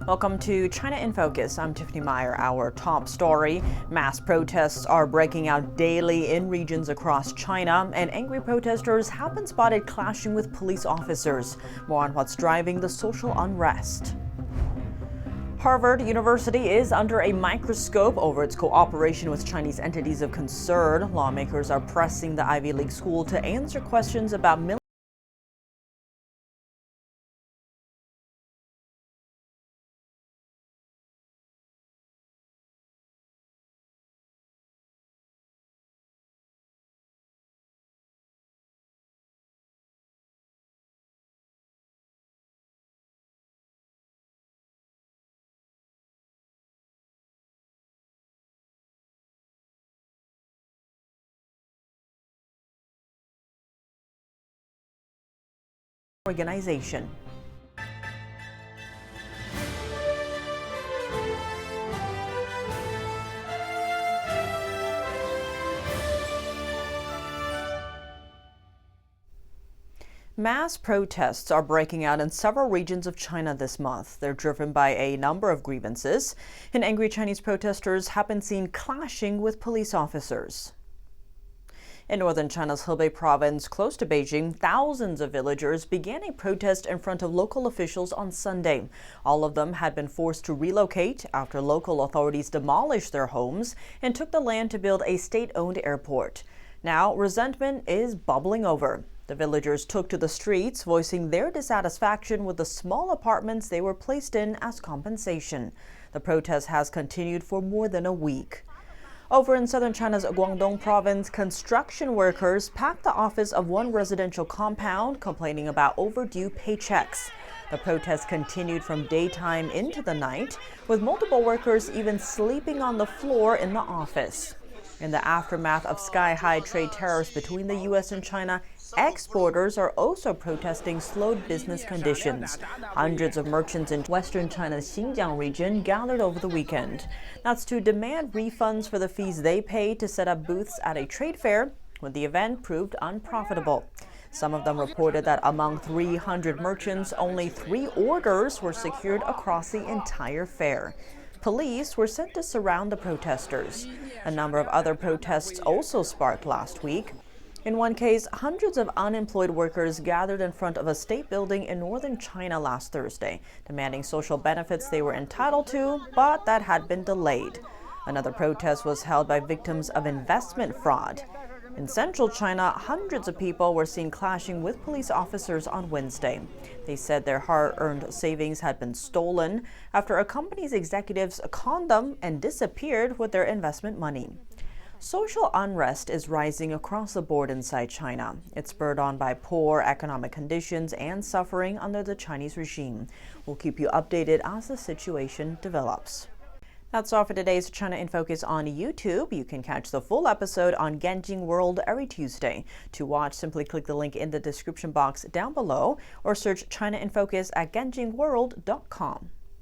Welcome to China in Focus. I'm Tiffany Meier. Our top story: mass protests are breaking out daily in regions across China, and angry protesters have been spotted clashing with police officers. More on what's driving the social unrest. Harvard University is under a microscope over its cooperation with Chinese entities of concern. Lawmakers are pressing the Ivy League school to answer questions about military organization. Mass protests are breaking out in several regions of China this month. They're driven by a number of grievances, and angry Chinese protesters have been seen clashing with police officers. In northern China's Hebei province, close to Beijing, thousands of villagers began a protest in front of local officials on Sunday. All of them had been forced to relocate after local authorities demolished their homes and took the land to build a state-owned airport. Now, resentment is bubbling over. The villagers took to the streets, voicing their dissatisfaction with the small apartments they were placed in as compensation. The protest has continued for more than a week. Over in southern China's Guangdong province, construction workers packed the office of one residential compound, complaining about overdue paychecks. The protest continued from daytime into the night, with multiple workers even sleeping on the floor in the office. In the aftermath of sky-high trade tariffs between the U.S. and China, exporters are also protesting slowed business conditions. Hundreds of merchants in western China's Xinjiang region gathered over the weekend. That's to demand refunds for the fees they paid to set up booths at a trade fair when the event proved unprofitable. Some of them reported that among 300 merchants, only 3 orders were secured across the entire fair. Police were sent to surround the protesters. A number of other protests also sparked last week. In one case, hundreds of unemployed workers gathered in front of a state building in northern China last Thursday, demanding social benefits they were entitled to, but that had been delayed. Another protest was held by victims of investment fraud. In central China, hundreds of people were seen clashing with police officers on Wednesday. They said their hard-earned savings had been stolen after a company's executives conned them and disappeared with their investment money. Social unrest is rising across the board inside China. It's spurred on by poor economic conditions and suffering under the Chinese regime. We'll keep you updated as the situation develops. That's all for today's China in Focus on YouTube. You can catch the full episode on Beijing World every Tuesday. To watch, simply click the link in the description box down below or search China in Focus at beijingworld.com.